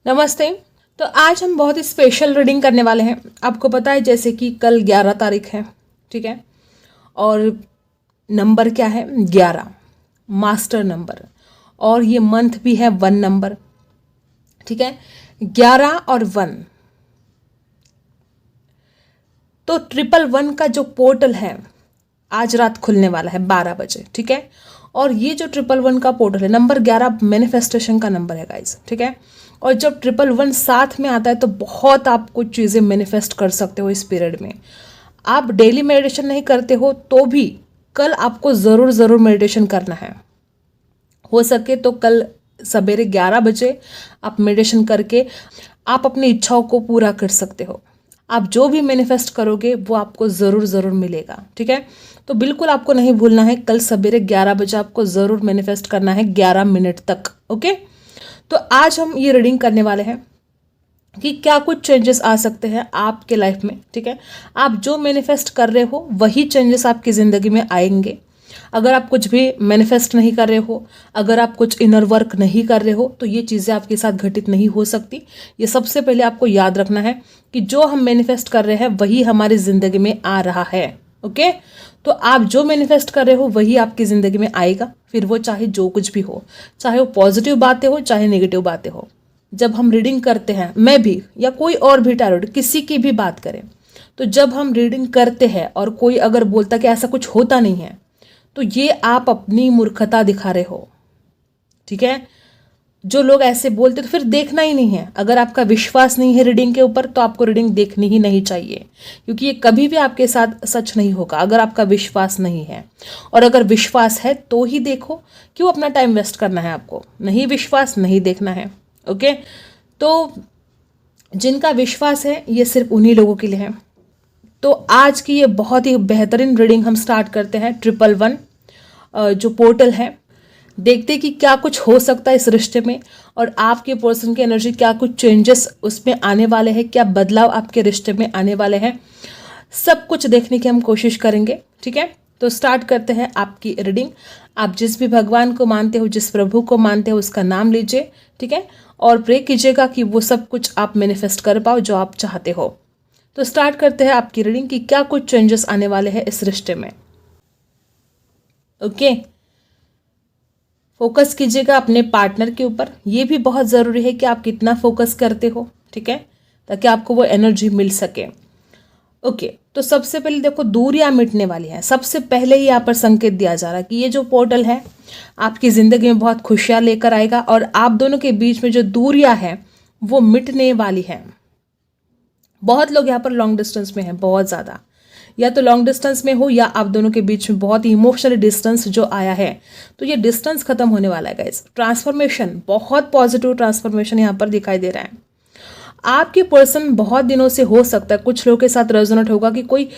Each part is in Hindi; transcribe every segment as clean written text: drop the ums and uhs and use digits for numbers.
नमस्ते। तो आज हम बहुत ही स्पेशल रीडिंग करने वाले हैं। आपको पता है जैसे कि कल 11 तारीख है, ठीक है, और नंबर क्या है 11, मास्टर नंबर, और ये मंथ भी है 1 नंबर, ठीक है, 11 और 1। तो 111 का जो पोर्टल है आज रात खुलने वाला है 12 बजे, ठीक है। और ये जो 111 का पोर्टल है, नंबर 11 मैनिफेस्टेशन का नंबर है गाइस, ठीक है। और जब 111 साथ में आता है तो बहुत आप कुछ चीज़ें मैनिफेस्ट कर सकते हो इस पीरियड में। आप डेली मेडिटेशन नहीं करते हो तो भी कल आपको ज़रूर मेडिटेशन करना है। हो सके तो कल सवेरे 11 बजे आप मेडिटेशन करके आप अपनी इच्छाओं को पूरा कर सकते हो। आप जो भी मैनिफेस्ट करोगे वो आपको ज़रूर मिलेगा, ठीक है। तो बिल्कुल आपको नहीं भूलना है, कल सवेरे 11 बजे आपको ज़रूर मैनिफेस्ट करना है 11 मिनट तक, ओके। तो आज हम ये रीडिंग करने वाले हैं कि क्या कुछ चेंजेस आ सकते हैं आपके लाइफ में, ठीक है। आप जो मैनिफेस्ट कर रहे हो वही चेंजेस आपकी ज़िंदगी में आएंगे। अगर आप कुछ भी मैनिफेस्ट नहीं कर रहे हो, अगर आप कुछ इनर वर्क नहीं कर रहे हो, तो ये चीज़ें आपके साथ घटित नहीं हो सकती। ये सबसे पहले आपको याद रखना है कि जो हम मैनिफेस्ट कर रहे हैं वही हमारी ज़िंदगी में आ रहा है, ओके। तो आप जो मैनिफेस्ट कर रहे हो वही आपकी ज़िंदगी में आएगा, फिर वो चाहे जो कुछ भी हो, चाहे वो पॉजिटिव बातें हो चाहे नेगेटिव बातें हो। जब हम रीडिंग करते हैं, मैं भी या कोई और भी टैरोट किसी की भी बात करें, तो जब हम रीडिंग करते हैं और कोई अगर बोलता कि ऐसा कुछ होता नहीं है, तो ये आप अपनी मूर्खता दिखा रहे हो, ठीक है। जो लोग ऐसे बोलते तो फिर देखना ही नहीं है। अगर आपका विश्वास नहीं है रीडिंग के ऊपर तो आपको रीडिंग देखनी ही नहीं चाहिए, क्योंकि ये कभी भी आपके साथ सच नहीं होगा अगर आपका विश्वास नहीं है। और अगर विश्वास है तो ही देखो, क्यों अपना टाइम वेस्ट करना है आपको। नहीं विश्वास नहीं देखना है, ओके। तो जिनका विश्वास है ये सिर्फ उन्हीं लोगों के लिए है। तो आज की ये बहुत ही बेहतरीन रीडिंग हम स्टार्ट करते हैं 111 जो पोर्टल है। देखते कि क्या कुछ हो सकता है इस रिश्ते में, और आपके पर्सन की एनर्जी क्या कुछ चेंजेस उसमें आने वाले हैं, क्या बदलाव आपके रिश्ते में आने वाले हैं, सब कुछ देखने की हम कोशिश करेंगे, ठीक है। तो स्टार्ट करते हैं आपकी रीडिंग। आप जिस भी भगवान को मानते हो, जिस प्रभु को मानते हो, उसका नाम लीजिए, ठीक है, और प्रे कीजिएगा कि वो सब कुछ आप मैनिफेस्ट कर पाओ जो आप चाहते हो। तो स्टार्ट करते हैं आपकी रीडिंग कि क्या कुछ चेंजेस आने वाले हैं इस रिश्ते में, ओके। फोकस कीजिएगा अपने पार्टनर के ऊपर। ये भी बहुत ज़रूरी है कि आप कितना फोकस करते हो, ठीक है, ताकि आपको वो एनर्जी मिल सके, ओके। तो सबसे पहले देखो दूरियां मिटने वाली हैं। सबसे पहले ही यहाँ पर संकेत दिया जा रहा है कि ये जो पोर्टल है आपकी ज़िंदगी में बहुत खुशियाँ लेकर आएगा, और आप दोनों के बीच में जो दूरियां हैं वो मिटने वाली हैं। बहुत लोग यहाँ पर लॉन्ग डिस्टेंस में हैं, बहुत ज़्यादा, या तो लॉन्ग डिस्टेंस में हो या आप दोनों के बीच में बहुत इमोशनल डिस्टेंस जो आया है, तो ये डिस्टेंस खत्म होने वाला है गाइस। ट्रांसफॉर्मेशन, बहुत पॉजिटिव ट्रांसफॉर्मेशन यहाँ पर दिखाई दे रहा है। आपके पर्सन बहुत दिनों से, हो सकता है कुछ लोगों के साथ रेजोनेट होगा कि कोई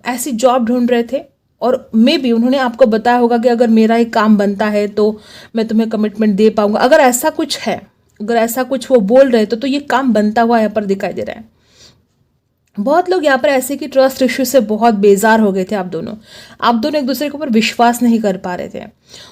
ऐसी जॉब ढूंढ रहे थे और मे बी उन्होंने आपको बताया होगा कि अगर मेरा एक काम बनता है तो मैं तुम्हें कमिटमेंट दे पाऊंगा। अगर ऐसा कुछ है, अगर ऐसा कुछ वो बोल रहे तो ये काम बनता हुआ यहाँ पर दिखाई दे रहा है। बहुत लोग यहाँ पर ऐसे कि ट्रस्ट इश्यू से बहुत बेजार हो गए थे। आप दोनों एक दूसरे के ऊपर विश्वास नहीं कर पा रहे थे।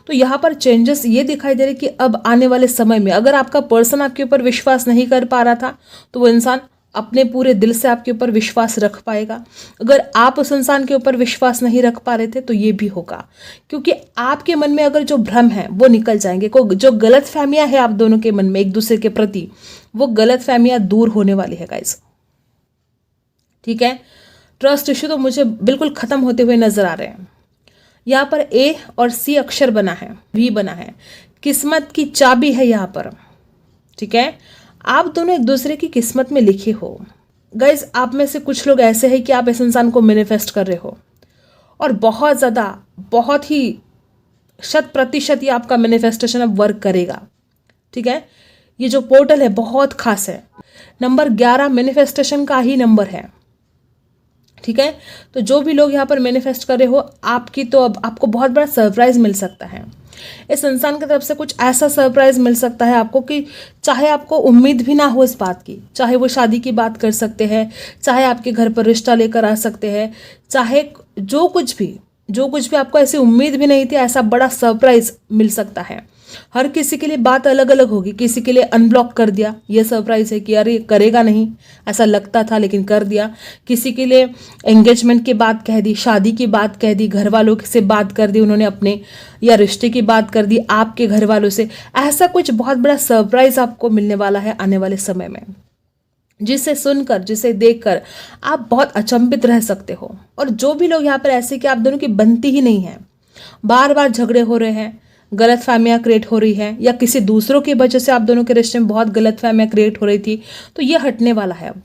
तो यहाँ पर चेंजेस ये दिखाई दे रहे कि अब आने वाले समय में अगर आपका पर्सन आपके ऊपर विश्वास नहीं कर पा रहा था तो वो इंसान अपने पूरे दिल से आपके ऊपर विश्वास रख पाएगा। अगर आप उस इंसान के ऊपर विश्वास नहीं रख पा रहे थे तो ये भी होगा, क्योंकि आपके मन में अगर जो भ्रम है वो निकल जाएंगे। जो गलत फहमियाँ है आप दोनों के मन में एक दूसरे के प्रति, वो गलत फहमियाँ दूर होने वाली है गाइस, ठीक है। ट्रस्ट इश्यू तो मुझे बिल्कुल खत्म होते हुए नजर आ रहे हैं। यहाँ पर ए और सी अक्षर बना है, वी बना है, किस्मत की चाबी है यहाँ पर, ठीक है। आप दोनों एक दूसरे की किस्मत में लिखे हो गाइज। आप में से कुछ लोग ऐसे हैं कि आप इस इंसान को मैनिफेस्ट कर रहे हो और बहुत ज़्यादा, बहुत ही 100% ये आपका मैनिफेस्टेशन अब वर्क करेगा, ठीक है। ये जो पोर्टल है बहुत खास है। नंबर 11 मैनिफेस्टेशन का ही नंबर है, ठीक है। तो जो भी लोग यहाँ पर मैनिफेस्ट कर रहे हो, आपकी तो अब आपको बहुत बड़ा सरप्राइज मिल सकता है। इस इंसान की तरफ से कुछ ऐसा सरप्राइज मिल सकता है आपको कि चाहे आपको उम्मीद भी ना हो इस बात की, चाहे वो शादी की बात कर सकते हैं, चाहे आपके घर पर रिश्ता लेकर आ सकते हैं, चाहे जो कुछ भी आपको ऐसी उम्मीद भी नहीं थी, ऐसा बड़ा सरप्राइज मिल सकता है। हर किसी के लिए बात अलग अलग होगी, किसी के लिए अनब्लॉक कर दिया, ये सरप्राइज है कि अरे करेगा नहीं, ऐसा लगता था लेकिन कर दिया। किसी के लिए एंगेजमेंट की बात कह दी, शादी की बात कह दी, घर वालों से बात कर दी उन्होंने अपने, या रिश्ते की बात कर दी आपके घर वालों से। ऐसा कुछ बहुत बड़ा सरप्राइज आपको मिलने वाला है आने वाले समय में, जिसे सुनकर, जिसे देखकर आप बहुत अचंभित रह सकते हो। और जो भी लोग यहाँ पर ऐसे कि आप दोनों की बनती ही नहीं है, बार बार झगड़े हो रहे हैं, गलत फहमियाँ क्रिएट हो रही है, या किसी दूसरों की वजह से आप दोनों के रिश्ते में बहुत गलत फहमियाँ क्रिएट हो रही थी, तो ये हटने वाला है। अब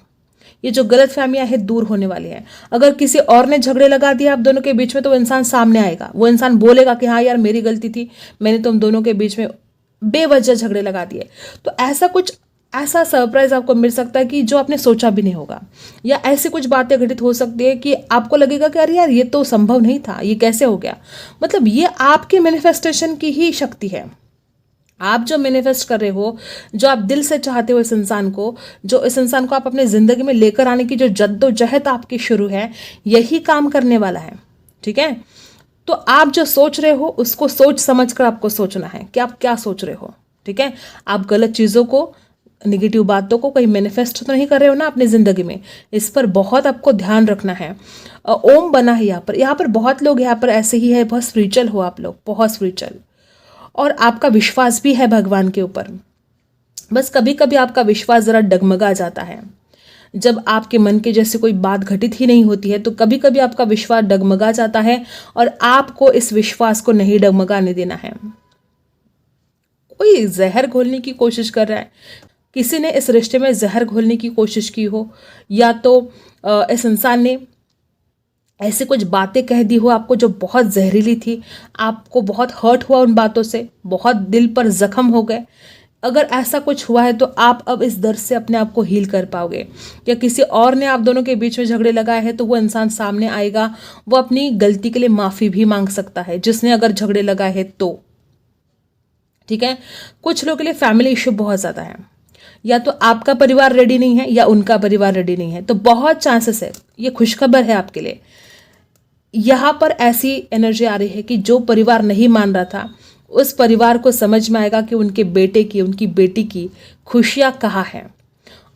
ये जो गलत फहमियाँ है दूर होने वाली है। अगर किसी और ने झगड़े लगा दिया आप दोनों के बीच में, तो वो इंसान सामने आएगा, वो इंसान बोलेगा कि हाँ यार मेरी गलती थी, मैंने तुम दोनों के बीच में बेवजह झगड़े लगा दिए। तो ऐसा सरप्राइज आपको मिल सकता है कि जो आपने सोचा भी नहीं होगा, या ऐसी कुछ बातें घटित हो सकती है कि आपको लगेगा कि अरे यार ये तो संभव नहीं था, ये कैसे हो गया। मतलब ये आपके मैनिफेस्टेशन की ही शक्ति है। आप जो मैनिफेस्ट कर रहे हो, जो आप दिल से चाहते हो इस इंसान को, जो इस इंसान को आप अपने जिंदगी में लेकर आने की जो जद्दोजहद आपकी शुरू है, यही काम करने वाला है। ठीक है, तो आप जो सोच रहे हो उसको सोच समझ कर आपको सोचना है कि आप क्या सोच रहे हो। ठीक है, आप गलत चीज़ों को, निगेटिव बातों को कहीं मैनिफेस्ट तो नहीं कर रहे हो ना अपनी ज़िंदगी में। इस पर बहुत आपको ध्यान रखना है। ओम बना है यहाँ पर बहुत लोग यहाँ पर ऐसे ही है, बहुत स्पिरिचुअल हो आप लोग, बहुत स्पिरिचुअल, और आपका विश्वास भी है भगवान के ऊपर। बस कभी कभी आपका विश्वास ज़रा डगमगा जाता है, जब आपके मन के जैसे कोई बात घटित ही नहीं होती है, तो कभी कभी आपका विश्वास डगमगा जाता है, और आपको इस विश्वास को नहीं डगमगाने देना है। कोई जहर घोलने की कोशिश कर रहा है, किसी ने इस रिश्ते में जहर घोलने की कोशिश की हो, या तो इस इंसान ने ऐसी कुछ बातें कह दी हो आपको जो बहुत जहरीली थी, आपको बहुत हर्ट हुआ उन बातों से, बहुत दिल पर जख्म हो गए। अगर ऐसा कुछ हुआ है तो आप अब इस दर्द से अपने आप को हील कर पाओगे। या किसी और ने आप दोनों के बीच में झगड़े लगाए हैं, तो वो इंसान सामने आएगा, वो अपनी गलती के लिए माफ़ी भी मांग सकता है, जिसने अगर झगड़े लगाए हैं तो। ठीक है, कुछ लोगों के लिए फैमिली इशू बहुत ज़्यादा है, या तो आपका परिवार रेडी नहीं है या उनका परिवार रेडी नहीं है, तो बहुत चांसेस है, ये खुशखबर है आपके लिए। यहाँ पर ऐसी एनर्जी आ रही है कि जो परिवार नहीं मान रहा था, उस परिवार को समझ में आएगा कि उनके बेटे की, उनकी बेटी की खुशियाँ कहाँ हैं,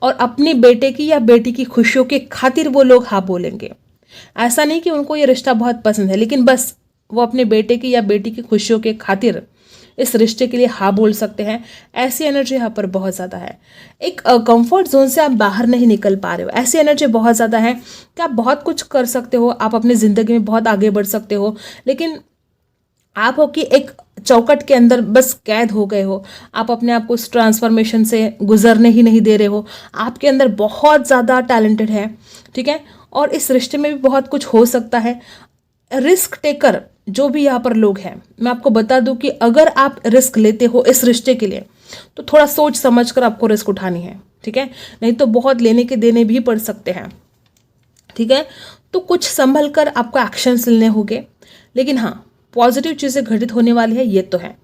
और अपनी बेटे की या बेटी की खुशियों के खातिर वो लोग हाँ बोलेंगे। ऐसा नहीं कि उनको ये रिश्ता बहुत पसंद है, लेकिन बस वो अपने बेटे की या बेटी की खुशियों के खातिर इस रिश्ते के लिए हाँ बोल सकते हैं। ऐसी एनर्जी यहाँ पर बहुत ज़्यादा है। एक कंफर्ट जोन से आप बाहर नहीं निकल पा रहे हो, ऐसी एनर्जी बहुत ज़्यादा है कि आप बहुत कुछ कर सकते हो, आप अपनी ज़िंदगी में बहुत आगे बढ़ सकते हो, लेकिन आप हो कि एक चौकट के अंदर बस कैद हो गए हो। आप अपने आप को उस ट्रांसफॉर्मेशन से गुजरने ही नहीं दे रहे हो। आपके अंदर बहुत ज़्यादा टैलेंटेड है, ठीक है, और इस रिश्ते में भी बहुत कुछ हो सकता है। रिस्क टेकर जो भी यहाँ पर लोग हैं, मैं आपको बता दूं कि अगर आप रिस्क लेते हो इस रिश्ते के लिए, तो थोड़ा सोच समझ कर आपको रिस्क उठानी है। ठीक है, नहीं तो बहुत लेने के देने भी पड़ सकते हैं। ठीक है, तो कुछ संभल कर आपको एक्शंस लेने होंगे, लेकिन हाँ पॉजिटिव चीज़ें घटित होने वाली है, ये तो है।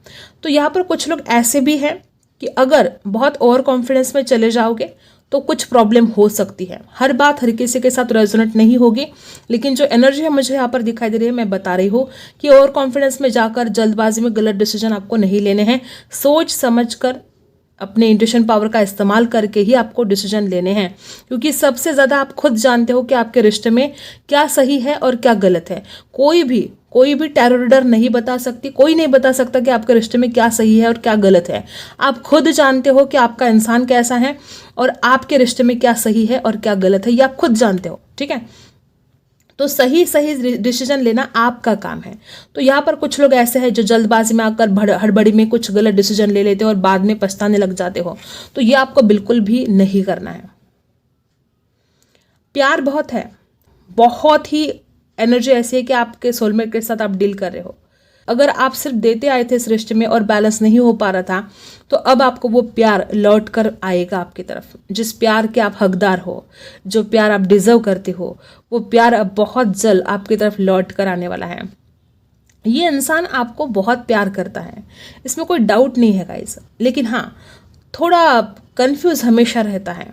तो यहाँ पर कुछ लोग ऐसे भी हैं कि अगर बहुत ओवर कॉन्फिडेंस में चले जाओगे तो कुछ प्रॉब्लम हो सकती है। हर बात हर किसी के साथ रेजोनेट नहीं होगी, लेकिन जो एनर्जी है मुझे यहाँ पर दिखाई दे रही है, मैं बता रही हूँ कि ओवर कॉन्फिडेंस में जाकर जल्दबाजी में गलत डिसीजन आपको नहीं लेने हैं। सोच समझ कर अपने इंट्यूशन पावर का इस्तेमाल करके ही आपको डिसीजन लेने हैं, क्योंकि सबसे ज़्यादा आप खुद जानते हो कि आपके रिश्ते में क्या सही है और क्या गलत है। कोई भी टैरो रीडर नहीं बता सकती, कोई नहीं बता सकता कि आपके रिश्ते में क्या सही है और क्या गलत है। आप खुद जानते हो कि आपका इंसान कैसा है और आपके रिश्ते में क्या सही है और क्या गलत है, ये आप खुद जानते हो। ठीक है, तो सही डिसीजन लेना आपका काम है। तो यहाँ पर कुछ लोग ऐसे हैं जो जल्दबाजी में आकर हड़बड़ी में कुछ गलत डिसीजन ले लेते हो और बाद में पछताने लग जाते हो, तो ये आपको बिल्कुल भी नहीं करना है। प्यार बहुत है, बहुत ही एनर्जी ऐसी है कि आपके सोलमेट के साथ आप डील कर रहे हो। अगर आप सिर्फ देते आए थे इस रिश्ते में और बैलेंस नहीं हो पा रहा था, तो अब आपको वो प्यार लौट कर आएगा आपकी तरफ। जिस प्यार के आप हकदार हो, जो प्यार आप डिजर्व करते हो, वो प्यार अब बहुत जल्द आपकी तरफ लौट कर आने वाला है। ये इंसान आपको बहुत प्यार करता है, इसमें कोई डाउट नहीं है गाइस, लेकिन हाँ थोड़ा कंफ्यूज हमेशा रहता है।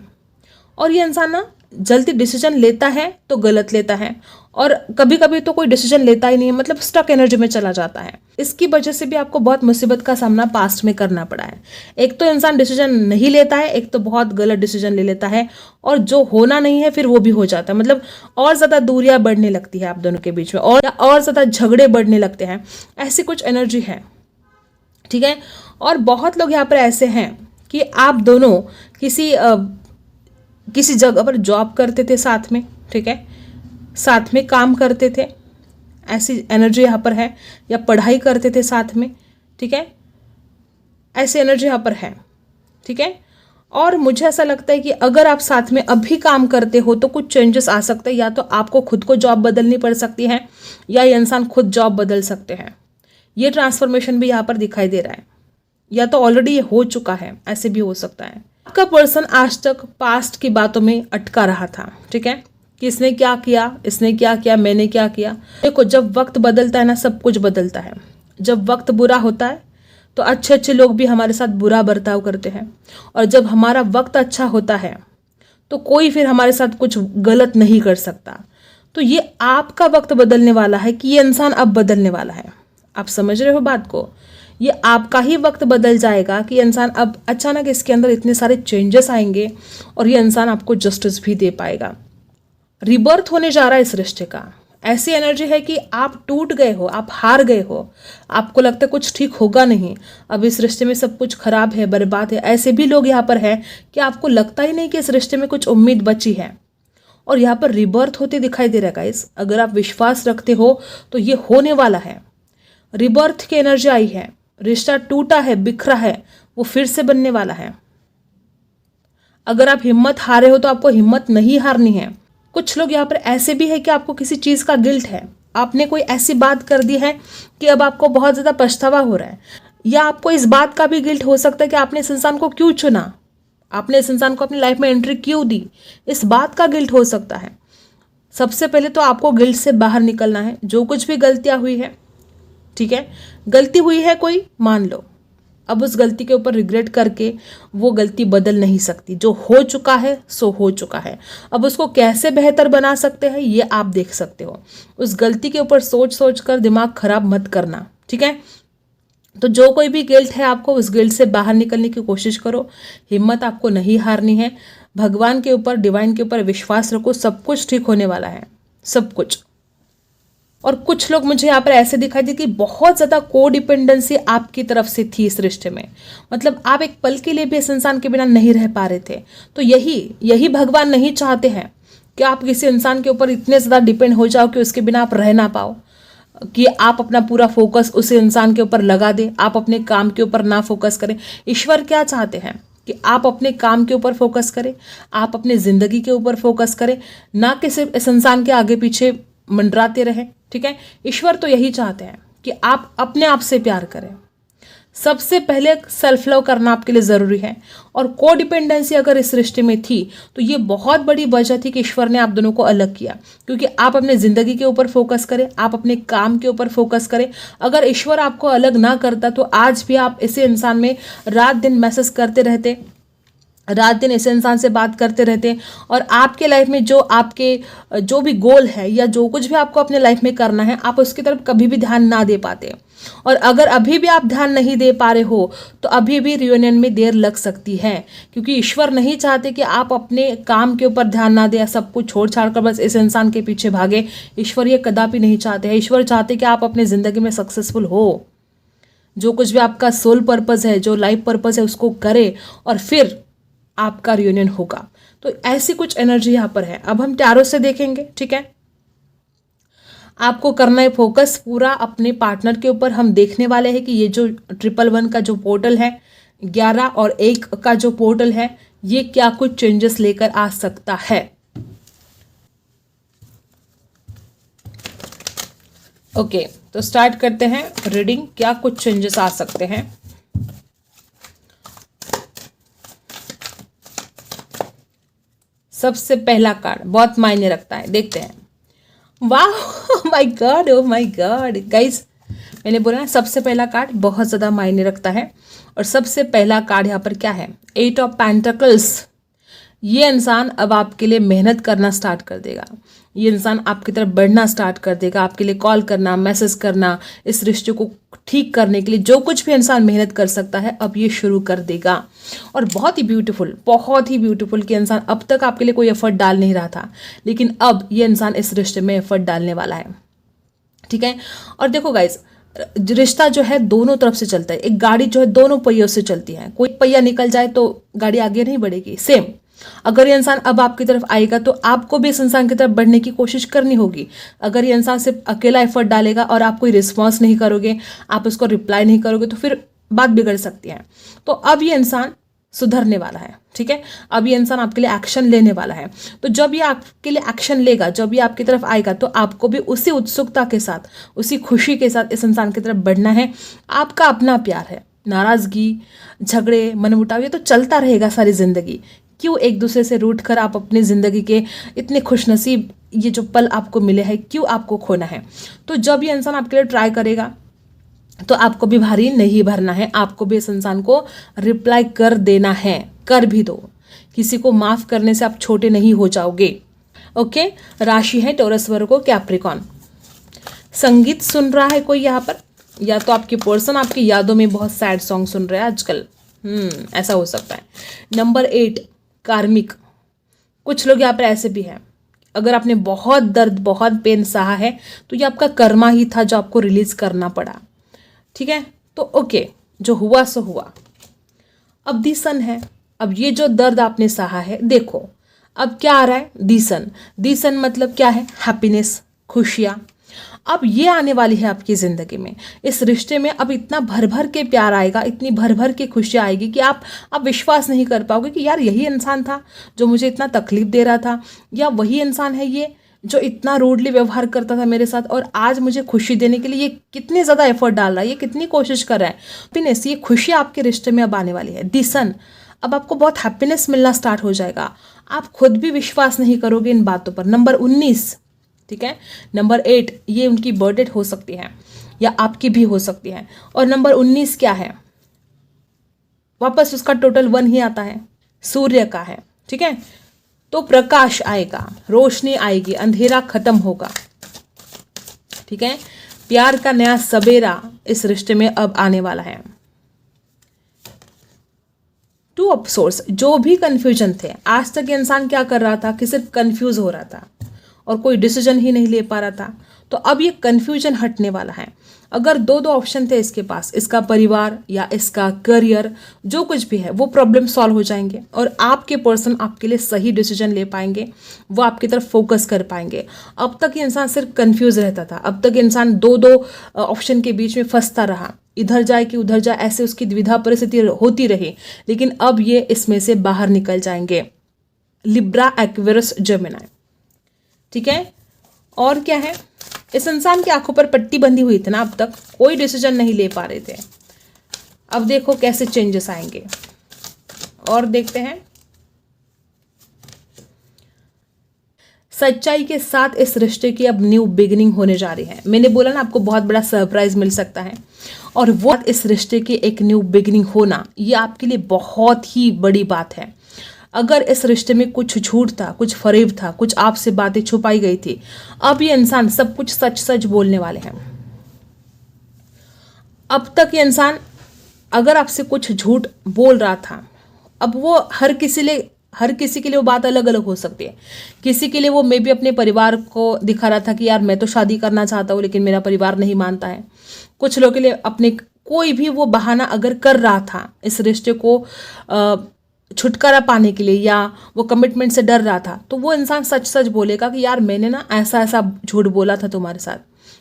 और ये इंसान ना जल्दी डिसीजन लेता है तो गलत लेता है, और कभी कभी तो कोई डिसीजन लेता ही नहीं है, मतलब स्टक एनर्जी में चला जाता है। इसकी वजह से भी आपको बहुत मुसीबत का सामना पास्ट में करना पड़ा है। एक तो इंसान डिसीजन नहीं लेता है, एक तो बहुत गलत डिसीजन ले लेता है, और जो होना नहीं है फिर वो भी हो जाता है। मतलब और ज़्यादा दूरियां बढ़ने लगती है आप दोनों के बीच में, और ज़्यादा झगड़े बढ़ने लगते हैं। ऐसी कुछ एनर्जी है, ठीक है। और बहुत लोग यहाँ पर ऐसे हैं कि आप दोनों किसी जगह पर जॉब करते थे साथ में, ठीक है, साथ में काम करते थे, ऐसी एनर्जी यहाँ पर है, या पढ़ाई करते थे साथ में, ठीक है, ऐसी एनर्जी यहाँ पर है, ठीक है। और मुझे ऐसा लगता है कि अगर आप साथ में अभी काम करते हो तो कुछ चेंजेस आ सकते हैं, या तो आपको खुद को जॉब बदलनी पड़ सकती है, या ये इंसान खुद जॉब बदल सकते हैं। ये ट्रांसफॉर्मेशन भी यहाँ पर दिखाई दे रहा है, या तो ऑलरेडी ये हो चुका है, ऐसे भी हो सकता है। आपका पर्सन आज तक पास्ट की बातों में अटका रहा था, ठीक है, कि इसने क्या किया, इसने क्या किया, मैंने क्या किया। देखो, जब वक्त बदलता है ना, सब कुछ बदलता है। जब वक्त बुरा होता है तो अच्छे अच्छे लोग भी हमारे साथ बुरा बर्ताव करते हैं, और जब हमारा वक्त अच्छा होता है तो कोई फिर हमारे साथ कुछ गलत नहीं कर सकता। तो ये आपका वक्त बदलने वाला है कि ये इंसान अब बदलने वाला है। आप समझ रहे हो बात को? ये आपका ही वक्त बदल जाएगा कि इंसान अब अचानक इसके अंदर इतने सारे चेंजेस आएंगे, और ये इंसान आपको जस्टिस भी दे पाएगा। रिबर्थ होने जा रहा है इस रिश्ते का। ऐसी एनर्जी है कि आप टूट गए हो, आप हार गए हो, आपको लगता है कुछ ठीक होगा नहीं, अब इस रिश्ते में सब कुछ खराब है, बर्बाद है। ऐसे भी लोग यहाँ पर हैं कि आपको लगता ही नहीं कि इस रिश्ते में कुछ उम्मीद बची है, और यहाँ पर रिबर्थ होते दिखाई दे रहा है गाइस। अगर आप विश्वास रखते हो तो ये होने वाला है। रिबर्थ की एनर्जी आई है, रिश्ता टूटा है, बिखरा है, वो फिर से बनने वाला है। अगर आप हिम्मत हारे हो तो आपको हिम्मत नहीं हारनी है। कुछ लोग यहाँ पर ऐसे भी है कि आपको किसी चीज़ का गिल्ट है, आपने कोई ऐसी बात कर दी है कि अब आपको बहुत ज़्यादा पछतावा हो रहा है, या आपको इस बात का भी गिल्ट हो सकता है कि आपने इस इंसान को क्यों चुना, आपने इस इंसान को अपनी लाइफ में एंट्री क्यों दी, इस बात का गिल्ट हो सकता है। सबसे पहले तो आपको गिल्ट से बाहर निकलना है। जो कुछ भी गलतियाँ हुई है, ठीक है, गलती हुई है कोई, मान लो, अब उस गलती के ऊपर रिग्रेट करके वो गलती बदल नहीं सकती। जो हो चुका है सो हो चुका है। अब उसको कैसे बेहतर बना सकते हैं ये आप देख सकते हो। उस गलती के ऊपर सोच सोच कर दिमाग खराब मत करना, ठीक है। तो जो कोई भी गिल्ट है, आपको उस गिल्ट से बाहर निकलने की कोशिश करो। हिम्मत आपको नहीं हारनी है। भगवान के ऊपर, डिवाइन के ऊपर विश्वास रखो, सब कुछ ठीक होने वाला है, सब कुछ। और कुछ लोग मुझे यहाँ पर ऐसे दिखाई दे कि बहुत ज़्यादा कोडिपेंडेंसी आपकी तरफ से थी इस रिश्ते में। मतलब आप एक पल के लिए भी इस इंसान के बिना नहीं रह पा रहे थे। तो यही भगवान नहीं चाहते हैं कि आप किसी इंसान के ऊपर इतने ज़्यादा डिपेंड हो जाओ कि उसके बिना आप रह ना पाओ, कि आप अपना पूरा फोकस उस इंसान के ऊपर लगा दें, आप अपने काम के ऊपर ना फोकस करें। ईश्वर क्या चाहते हैं कि आप अपने काम के ऊपर फोकस करें, आप अपनी ज़िंदगी के ऊपर फोकस करें, ना कि सिर्फ इस इंसान के आगे पीछे मंडराते रहें, ठीक है। ईश्वर तो यही चाहते हैं कि आप अपने आप से प्यार करें। सबसे पहले सेल्फ लव करना आपके लिए ज़रूरी है। और कोडिपेंडेंसी अगर इस रिश्ते में थी तो ये बहुत बड़ी वजह थी कि ईश्वर ने आप दोनों को अलग किया, क्योंकि आप अपने ज़िंदगी के ऊपर फोकस करें, आप अपने काम के ऊपर फोकस करें। अगर ईश्वर आपको अलग ना करता तो आज भी आप इसी इंसान में रात दिन मैसेज करते रहते, रात दिन इस इंसान से बात करते रहते, और आपके लाइफ में जो भी गोल है या जो कुछ भी आपको अपने लाइफ में करना है, आप उसकी तरफ कभी भी ध्यान ना दे पाते। और अगर अभी भी आप ध्यान नहीं दे पा रहे हो तो अभी भी रियूनियन में देर लग सकती है, क्योंकि ईश्वर नहीं चाहते कि आप अपने काम के ऊपर ध्यान ना दें, सब कुछ छोड़ छाड़ कर बस इस इंसान के पीछे भागे। ईश्वर ये कदापि नहीं चाहते हैं। ईश्वर चाहते कि आप अपनी ज़िंदगी में सक्सेसफुल हो, जो कुछ भी आपका सोल पर्पज़ है, जो लाइफ पर्पज़ है, उसको करे, और फिर आपका रियूनियन होगा। तो ऐसी कुछ एनर्जी यहाँ पर है। अब हम टैरो से देखेंगे, ठीक है। आपको करना है फोकस पूरा अपने पार्टनर के ऊपर। हम देखने वाले हैं कि ये जो 111 का जो पोर्टल है, 11 और 1 का जो पोर्टल है, ये क्या कुछ चेंजेस लेकर आ सकता है। ओके, तो स्टार्ट करते हैं रीडिंग। क्या कुछ चेंजेस आ सकते हैं। सबसे पहला कार्ड बहुत मायने रखता है, देखते हैं। वाह, my God, oh my God guys, मैंने बोला ना सबसे पहला कार्ड बहुत ज़्यादा मायने रखता है। और सबसे पहला कार्ड यहाँ पर क्या है, 8 ऑफ पेंटिकल्स। ये इंसान अब आपके लिए मेहनत करना स्टार्ट कर देगा। ये इंसान आपकी तरफ बढ़ना स्टार्ट कर देगा, आपके लिए कॉल करना, मैसेज करना, इस रिश्ते को ठीक करने के लिए जो कुछ भी इंसान मेहनत कर सकता है अब ये शुरू कर देगा। और बहुत ही ब्यूटीफुल कि इंसान अब तक आपके लिए कोई एफर्ट डाल नहीं रहा था, लेकिन अब ये इंसान इस रिश्ते में एफर्ट डालने वाला है। ठीक है। और देखो गाइज, रिश्ता जो है दोनों तरफ से चलता है। एक गाड़ी जो है दोनों पहियों से चलती है, कोई पहिया निकल जाए तो गाड़ी आगे नहीं बढ़ेगी। सेम अगर ये इंसान अब आपकी तरफ आएगा तो आपको भी इस इंसान की तरफ बढ़ने की कोशिश करनी होगी। अगर ये इंसान सिर्फ अकेला एफर्ट डालेगा और आप कोई रिस्पॉन्स नहीं करोगे, आप उसको रिप्लाई नहीं करोगे, तो फिर बात बिगड़ सकती है। तो अब ये इंसान सुधरने वाला है। ठीक है। अब ये इंसान आपके लिए एक्शन लेने वाला है। तो जब ये आपके लिए एक्शन लेगा, जब ये आपकी तरफ आएगा, तो आपको भी उसी उत्सुकता के साथ, उसी खुशी के साथ इस इंसान की तरफ बढ़ना है। आपका अपना प्यार है। नाराजगी, झगड़े, मनमुटाव ये तो चलता रहेगा सारी जिंदगी। क्यों एक दूसरे से रूठ कर आप अपनी ज़िंदगी के इतने खुशनसीब ये जो पल आपको मिले हैं, क्यों आपको खोना है? तो जब ये इंसान आपके लिए ट्राई करेगा तो आपको भी भारी नहीं भरना है, आपको भी इस इंसान को रिप्लाई कर देना है। कर भी दो, किसी को माफ़ करने से आप छोटे नहीं हो जाओगे। ओके। राशि है टॉरस, वर्गो, कैप्रिकॉन। संगीत सुन रहा है कोई यहाँ पर, या तो आपकी पर्सन आपकी यादों में बहुत सैड सॉन्ग सुन रहा है आजकल। ऐसा हो सकता है। नंबर 8, कार्मिक। कुछ लोग यहाँ पर ऐसे भी हैं, अगर आपने बहुत दर्द, बहुत पेन सहा है तो ये आपका कर्मा ही था जो आपको रिलीज करना पड़ा। ठीक है। तो ओके, जो हुआ सो हुआ। अब दी सन है। अब ये जो दर्द आपने सहा है, देखो अब क्या आ रहा है, दी सन। दी सन मतलब क्या है? हैप्पीनेस, खुशियाँ। अब ये आने वाली है आपकी ज़िंदगी में। इस रिश्ते में अब इतना भर भर के प्यार आएगा, इतनी भर भर के खुशियाँ आएगी कि आप विश्वास नहीं कर पाओगे कि यार यही इंसान था जो मुझे इतना तकलीफ दे रहा था, या वही इंसान है ये जो इतना रूडली व्यवहार करता था मेरे साथ, और आज मुझे खुशी देने के लिए ये कितने ज़्यादा एफर्ट डाल रहा है, ये कितनी कोशिश कर रहा है। हैप्पीनेस, ये खुशी आपके रिश्ते में अब आने वाली है। दी सन, अब आपको बहुत हैप्पीनेस मिलना स्टार्ट हो जाएगा। आप खुद भी विश्वास नहीं करोगे इन बातों पर। नंबर 19, ठीक है। नंबर 8, ये उनकी बर्थडे हो सकती है या आपकी भी हो सकती है। और नंबर 19 क्या है? वापस उसका टोटल 1 ही आता है, सूर्य का है। ठीक है। तो प्रकाश आएगा, रोशनी आएगी, अंधेरा खत्म होगा। ठीक है। प्यार का नया सवेरा इस रिश्ते में अब आने वाला है। 2 ऑफ सोर्स, जो भी कंफ्यूजन थे, आज तक इंसान क्या कर रहा था कि सिर्फ कंफ्यूज हो रहा था और कोई डिसीजन ही नहीं ले पा रहा था, तो अब ये कंफ्यूजन हटने वाला है। अगर 2 ऑप्शन थे इसके पास, इसका परिवार या इसका करियर, जो कुछ भी है वो प्रॉब्लम सॉल्व हो जाएंगे और आपके पर्सन आपके लिए सही डिसीजन ले पाएंगे, वो आपकी तरफ फोकस कर पाएंगे। अब तक ये इंसान सिर्फ कंफ्यूज रहता था, अब तक इंसान 2 ऑप्शन के बीच में फंसता रहा, इधर जाए कि उधर जाए, ऐसे उसकी द्विधा परिस्थिति होती रही। लेकिन अब ये इसमें से बाहर निकल जाएंगे। Libra, Aquarius, Gemini. ठीक है। और क्या है? इस इंसान की आंखों पर पट्टी बंधी हुई थी ना, अब तक कोई डिसीजन नहीं ले पा रहे थे। अब देखो कैसे चेंजेस आएंगे। और देखते हैं, सच्चाई के साथ इस रिश्ते की अब न्यू बिगिनिंग होने जा रही है। मैंने बोला ना आपको बहुत बड़ा सरप्राइज मिल सकता है, और वो इस रिश्ते की एक न्यू बिगिनिंग होना, ये आपके लिए बहुत ही बड़ी बात है। अगर इस रिश्ते में कुछ झूठ था, कुछ फरेब था, कुछ आपसे बातें छुपाई गई थी, अब ये इंसान सब कुछ सच सच बोलने वाले हैं। अब तक ये इंसान अगर आपसे कुछ झूठ बोल रहा था, अब वो हर किसी के लिए वो बात अलग अलग हो सकती है। किसी के लिए वो मे भी अपने परिवार को दिखा रहा था कि यार मैं तो शादी करना चाहता हूँ लेकिन मेरा परिवार नहीं मानता है। कुछ लोगों के लिए अपने कोई भी वो बहाना अगर कर रहा था इस रिश्ते को छुटकारा पाने के लिए, या वो कमिटमेंट से डर रहा था, तो वो इंसान सच सच बोलेगा कि यार मैंने ना ऐसा ऐसा झूठ बोला था तुम्हारे साथ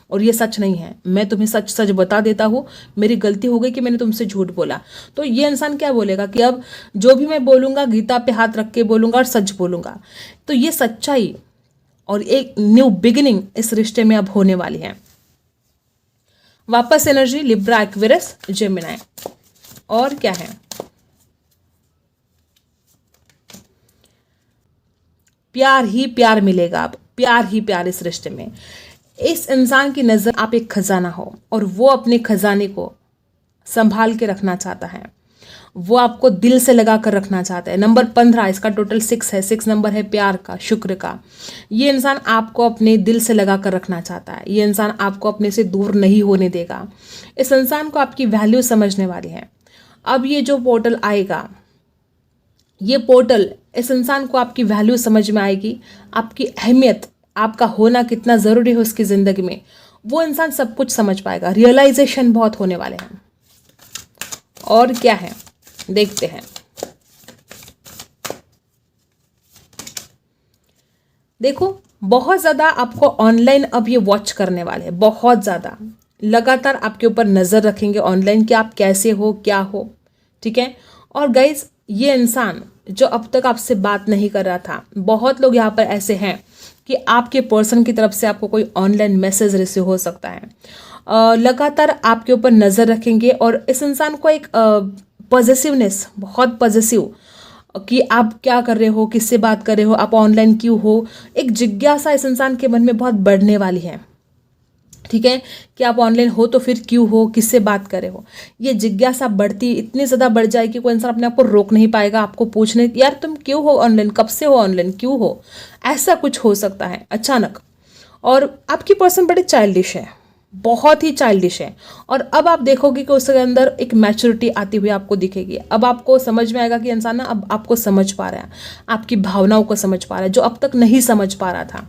और ये सच नहीं है, मैं तुम्हें सच सच बता देता हूँ, मेरी गलती हो गई कि मैंने तुमसे झूठ बोला। तो ये इंसान क्या बोलेगा कि अब जो भी मैं बोलूँगा गीता पे हाथ रख के बोलूँगा और सच बोलूँगा। तो ये सच्चाई और एक न्यू बिगिनिंग इस रिश्ते में अब होने वाली है। वापस एनर्जी, लिब्रा, एक्वेरियस, जेमिनी। और क्या है? प्यार ही प्यार मिलेगा, अब प्यार ही प्यार इस रिश्ते में। इस इंसान की नज़र आप एक खजाना हो और वो अपने खजाने को संभाल के रखना चाहता है। वो आपको दिल से लगा कर रखना चाहता है। नंबर 15, इसका टोटल 6 है, 6 नंबर है प्यार का, शुक्र का। ये इंसान आपको अपने दिल से लगा कर रखना चाहता है। ये इंसान आपको अपने से दूर नहीं होने देगा। इस इंसान को आपकी वैल्यू समझने वाली है। अब ये जो पोर्टल आएगा, ये पोर्टल इस इंसान को आपकी वैल्यू समझ में आएगी, आपकी अहमियत, आपका होना कितना ज़रूरी है उसकी ज़िंदगी में, वो इंसान सब कुछ समझ पाएगा। रियलाइजेशन बहुत होने वाले हैं। और क्या है देखते हैं। देखो, बहुत ज़्यादा आपको ऑनलाइन अब ये वॉच करने वाले हैं, बहुत ज़्यादा लगातार आपके ऊपर नज़र रखेंगे ऑनलाइन कि आप कैसे हो, क्या हो, ठीक है। और गाइज, ये इंसान जो अब तक आपसे बात नहीं कर रहा था, बहुत लोग यहाँ पर ऐसे हैं कि आपके पर्सन की तरफ से आपको कोई ऑनलाइन मैसेज रिसीव हो सकता है। लगातार आपके ऊपर नज़र रखेंगे और इस इंसान को एक पॉजिटिवनेस, बहुत पॉजिटिव, कि आप क्या कर रहे हो, किससे बात कर रहे हो, आप ऑनलाइन क्यों हो, एक जिज्ञासा इस इंसान के मन में बहुत बढ़ने वाली है, ठीक है। कि आप ऑनलाइन हो तो फिर क्यों हो, किससे बात कर रहे हो, ये जिज्ञासा बढ़ती, इतनी ज़्यादा बढ़ जाएगी कोई इंसान अपने आप को रोक नहीं पाएगा आपको पूछने, यार तुम क्यों हो ऑनलाइन, कब से हो ऑनलाइन, क्यों हो, ऐसा कुछ हो सकता है अचानक। और आपकी पर्सन बड़े चाइल्डिश है, बहुत ही चाइल्डिश है। और अब आप देखोगे कि उसके अंदर एक मैच्योरिटी आती हुई आपको दिखेगी। अब आपको समझ में आएगा कि इंसान ना अब आपको समझ पा रहा है, आपकी भावनाओं को समझ पा रहा है, जो अब तक नहीं समझ पा रहा था।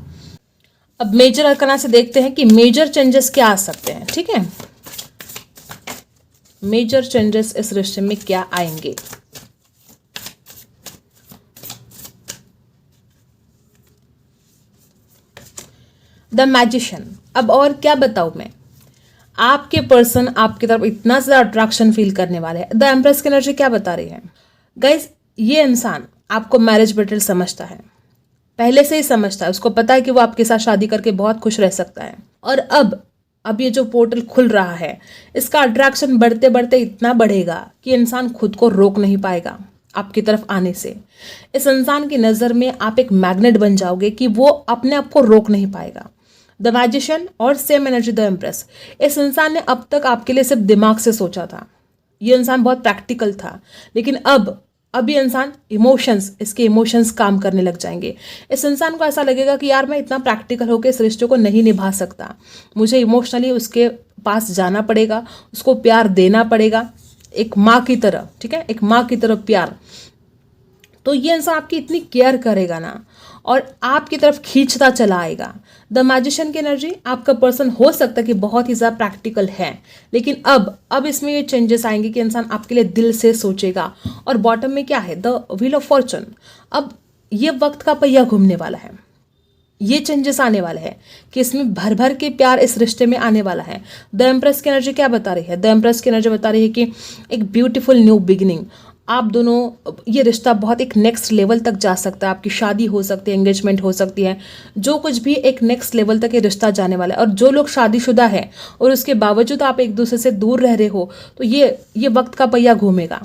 अब मेजर अरकाना से देखते हैं कि मेजर चेंजेस क्या आ सकते हैं, ठीक है। मेजर चेंजेस इस रिश्ते में क्या आएंगे। The magician. अब और क्या बताऊं मैं, आपके पर्सन आपकी तरफ इतना ज़्यादा अट्रैक्शन फील करने वाले हैं। द एम्प्रेस की एनर्जी क्या बता रही है गाइज, ये इंसान आपको मैरिज बेटल समझता है, पहले से ही समझता है, उसको पता है कि वो आपके साथ शादी करके बहुत खुश रह सकता है। और अब ये जो पोर्टल खुल रहा है, इसका अट्रैक्शन बढ़ते बढ़ते इतना बढ़ेगा कि इंसान खुद को रोक नहीं पाएगा आपकी तरफ आने से। इस इंसान की नज़र में आप एक मैग्नेट बन जाओगे कि वो अपने आप को रोक नहीं पाएगा। द मैजिशियन और सेम एनर्जी द एम्प्रेस। इस इंसान ने अब तक आपके लिए सिर्फ दिमाग से सोचा था, ये इंसान बहुत प्रैक्टिकल था, लेकिन अब ये इंसान इसके इमोशंस काम करने लग जाएंगे। इस इंसान को ऐसा लगेगा कि यार मैं इतना प्रैक्टिकल होकर इस रिश्ते को नहीं निभा सकता, मुझे इमोशनली उसके पास जाना पड़ेगा, उसको प्यार देना पड़ेगा, एक माँ की तरह, ठीक है, एक माँ की तरह प्यार। तो ये इंसान आपकी इतनी केयर करेगा ना, और आपकी तरफ खींचता चला आएगा। द मैजिशियन की एनर्जी, आपका पर्सन हो सकता है कि बहुत ही ज़्यादा प्रैक्टिकल है, लेकिन अब इसमें ये चेंजेस आएंगे कि इंसान आपके लिए दिल से सोचेगा। और बॉटम में क्या है, द व्हील ऑफ फॉर्चून। अब ये वक्त का पहिया घूमने वाला है, ये चेंजेस आने वाले हैं कि इसमें भर भर के प्यार इस रिश्ते में आने वाला है। द एम्प्रेस की एनर्जी क्या बता रही है, द एम्प्रेस की एनर्जी बता रही है कि एक ब्यूटीफुल न्यू बिगिनिंग, आप दोनों, ये रिश्ता बहुत एक नेक्स्ट लेवल तक जा सकता है, आपकी शादी हो सकती है, एंगेजमेंट हो सकती है, जो कुछ भी एक नेक्स्ट लेवल तक ये रिश्ता जाने वाला है। और जो लोग शादीशुदा है और उसके बावजूद आप एक दूसरे से दूर रह रहे हो, तो ये वक्त का पहिया घूमेगा।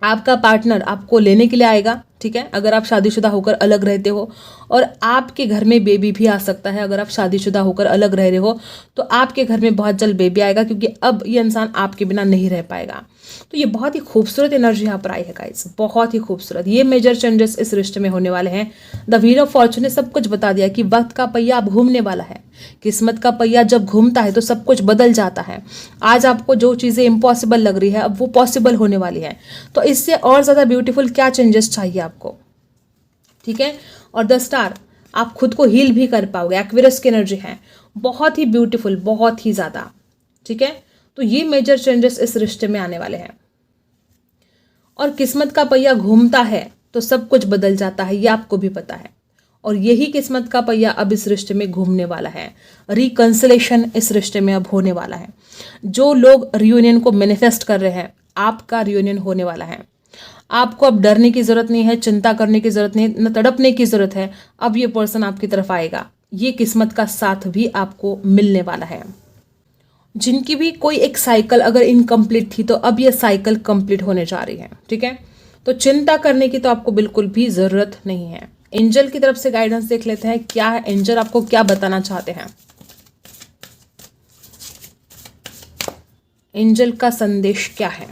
आपका पार्टनर आपको लेने के लिए आएगा, ठीक है, अगर आप शादीशुदा होकर अलग रहते हो। और आपके घर में बेबी भी आ सकता है, अगर आप शादीशुदा होकर अलग रह रहे हो तो आपके घर में बहुत जल्द बेबी आएगा, क्योंकि अब ये इंसान आपके बिना नहीं रह पाएगा। तो ये बहुत ही खूबसूरत एनर्जी यहाँ पर आई है गाइस, बहुत ही खूबसूरत। ये मेजर चेंजेस इस रिश्ते में होने वाले हैं। द व्हील ऑफ फॉर्चून ने सब कुछ बता दिया कि वक्त का पहिया अब घूमने वाला है। किस्मत का पहिया जब घूमता है तो सब कुछ बदल जाता है। आज आपको जो चीज़ें इम्पॉसिबल लग रही है, अब वो पॉसिबल होने वाली है। तो इससे और ज़्यादा ब्यूटीफुल क्या चेंजेस चाहिए आपको, ठीक है। और द स्टार, आप खुद को हील भी कर पाओगे। एक्वेरियस की एनर्जी है, बहुत ही ब्यूटीफुल, बहुत ही ज़्यादा, ठीक है। तो ये मेजर चेंजेस इस रिश्ते में आने वाले हैं। और किस्मत का पहिया घूमता है तो सब कुछ बदल जाता है, ये आपको भी पता है। और यही किस्मत का पहिया अब इस रिश्ते में घूमने वाला है। रिकंसिलेशन इस रिश्ते में अब होने वाला है। जो लोग रियूनियन को मैनिफेस्ट कर रहे हैं, आपका रियूनियन होने वाला है। आपको अब डरने की ज़रूरत नहीं है, चिंता करने की ज़रूरत नहीं, न तड़पने की ज़रूरत है। अब ये पर्सन आपकी तरफ आएगा, ये किस्मत का साथ भी आपको मिलने वाला है। जिनकी भी कोई एक साइकिल अगर इनकम्प्लीट थी, तो अब ये साइकिल कंप्लीट होने जा रही है, ठीक है। तो चिंता करने की तो आपको बिल्कुल भी ज़रूरत नहीं है। एंजल की तरफ से गाइडेंस देख लेते हैं, क्या है एंजल आपको क्या बताना चाहते हैं। एंजल का संदेश क्या है।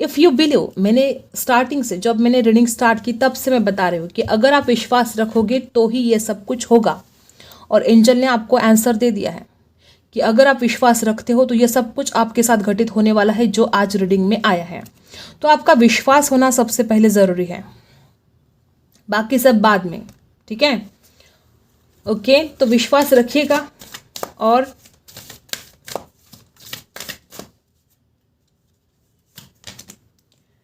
इफ़ यू बिलीव, मैंने स्टार्टिंग से, जब मैंने रीडिंग स्टार्ट की तब से मैं बता रही हूँ कि अगर आप विश्वास रखोगे तो ही ये सब कुछ होगा। और एंजल ने आपको आंसर दे दिया है कि अगर आप विश्वास रखते हो तो ये सब कुछ आपके साथ घटित होने वाला है जो आज रीडिंग में आया है। तो आपका विश्वास होना सबसे पहले ज़रूरी है, बाकी सब बाद में, ठीक है। ओके, तो विश्वास रखिएगा। और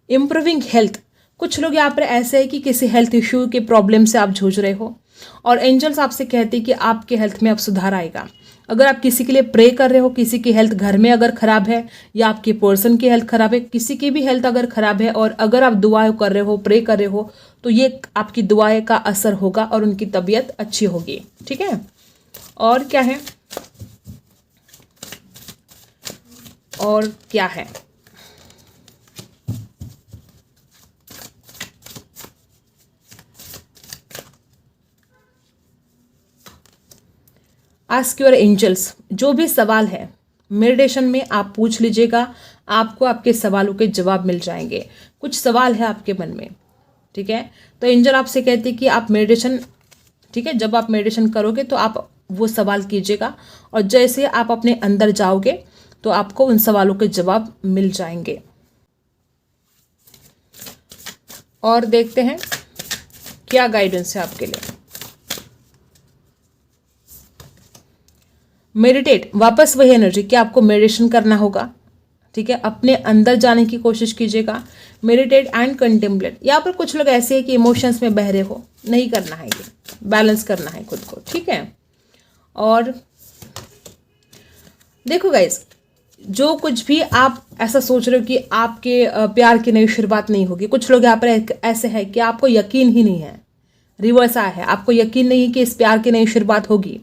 इम्प्रूविंग हेल्थ, कुछ लोग यहाँ पर ऐसे है कि किसी हेल्थ इश्यू के प्रॉब्लम से आप जूझ रहे हो और एंजल्स आपसे कहते हैं कि आपके हेल्थ में अब सुधार आएगा। अगर आप किसी के लिए प्रे कर रहे हो, किसी की हेल्थ घर में अगर खराब है या आपके पर्सन की हेल्थ खराब है, किसी की भी हेल्थ अगर खराब है और अगर आप दुआएं कर रहे हो, प्रे कर रहे हो, तो ये आपकी दुआएं का असर होगा और उनकी तबीयत अच्छी होगी, ठीक है। और क्या है, और क्या है, आस्क योर एंजल्स, जो भी सवाल है मेडिटेशन में आप पूछ लीजिएगा, आपको आपके सवालों के जवाब मिल जाएंगे। कुछ सवाल है आपके मन में, ठीक है, तो एंजल आपसे कहते हैं कि आप मेडिटेशन, ठीक है, जब आप मेडिटेशन करोगे तो आप वो सवाल कीजिएगा और जैसे आप अपने अंदर जाओगे तो आपको उन सवालों के जवाब मिल जाएंगे। और देखते हैं क्या गाइडेंस है आपके लिए। मेडिटेट, वापस वही एनर्जी कि आपको मेडिटेशन करना होगा, ठीक है, अपने अंदर जाने की कोशिश कीजिएगा। मेडिटेट एंड कंटेम्पलेट, यहाँ पर कुछ लोग ऐसे हैं कि इमोशंस में बह रहे हो, नहीं करना है, ये बैलेंस करना है खुद को, ठीक है। और देखो गाइस, जो कुछ भी आप ऐसा सोच रहे हो कि आपके प्यार की नई शुरुआत नहीं होगी, कुछ लोग यहाँ पर ऐसे है कि आपको यकीन ही नहीं है, रिवर्स आया है, आपको यकीन नहीं है कि इस प्यार की नई शुरुआत होगी,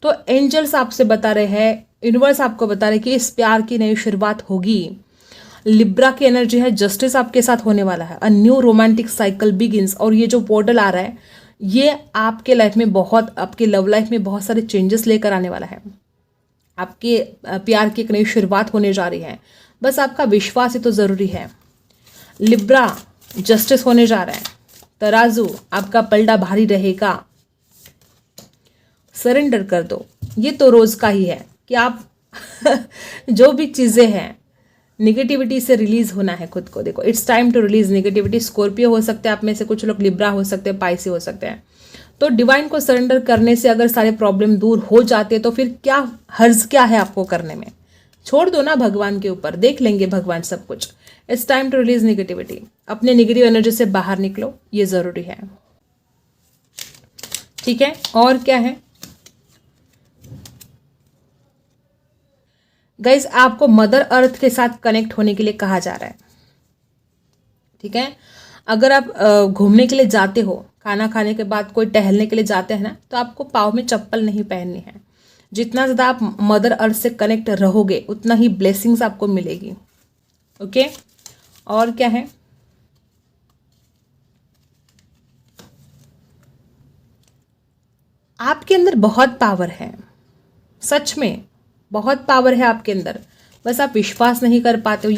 तो एंजल्स आपसे बता रहे हैं, यूनिवर्स आपको बता रहे हैं कि इस प्यार की नई शुरुआत होगी। लिब्रा की एनर्जी है, जस्टिस आपके साथ होने वाला है, a new romantic cycle begins. और ये जो पोर्टल आ रहा है ये आपके लाइफ में बहुत, आपके लव लाइफ में बहुत सारे चेंजेस लेकर आने वाला है, आपके प्यार की एक नई शुरुआत होने जा रही है, बस आपका विश्वास ही तो ज़रूरी है। लिब्रा, जस्टिस होने जा रहा है। तराजू, आपका पलड़ा भारी रहेगा, सरेंडर कर दो। ये तो रोज़ का ही है कि आप जो भी चीज़ें हैं, निगेटिविटी से रिलीज होना है खुद को। देखो, it's time to release negativity. Scorpio हो सकते हैं आप में से कुछ लोग, लिब्रा हो सकते हैं, पाइसी हो सकते हैं। तो डिवाइन को सरेंडर करने से अगर सारे प्रॉब्लम दूर हो जाते तो फिर क्या हर्ज क्या है आपको करने में, छोड़ दो ना भगवान के ऊपर, देख लेंगे भगवान सब कुछ। It's time to release negativity, अपने नेगेटिव एनर्जी से बाहर निकलो, ये ज़रूरी है, ठीक है। और क्या है गाइज, आपको मदर अर्थ के साथ कनेक्ट होने के लिए कहा जा रहा है, ठीक है। अगर आप घूमने के लिए जाते हो, खाना खाने के बाद कोई टहलने के लिए जाते हैं ना, तो आपको पाँव में चप्पल नहीं पहननी है। जितना ज़्यादा आप मदर अर्थ से कनेक्ट रहोगे उतना ही ब्लेसिंग्स आपको मिलेगी, ओके। और क्या है, आपके अंदर बहुत पावर है, सच में बहुत पावर है आपके अंदर, बस आप विश्वास नहीं कर पाते हो।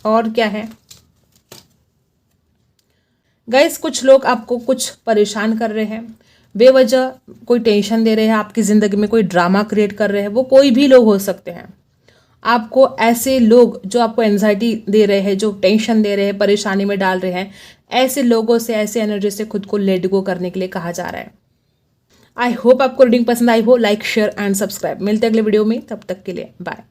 और क्या है गाइस, कुछ लोग आपको कुछ परेशान कर रहे हैं, बेवजह कोई टेंशन दे रहे हैं, आपकी ज़िंदगी में कोई ड्रामा क्रिएट कर रहे हैं, वो कोई भी लोग हो सकते हैं। आपको ऐसे लोग जो आपको एंजाइटी दे रहे हैं, जो टेंशन दे रहे हैं, परेशानी में डाल रहे हैं, ऐसे लोगों से, ऐसे एनर्जी से खुद को लेट गो करने के लिए कहा जा रहा है। आई होप आपको रीडिंग पसंद आई हो। Like, share and subscribe. मिलते हैं अगले वीडियो में, तब तक के लिए बाय।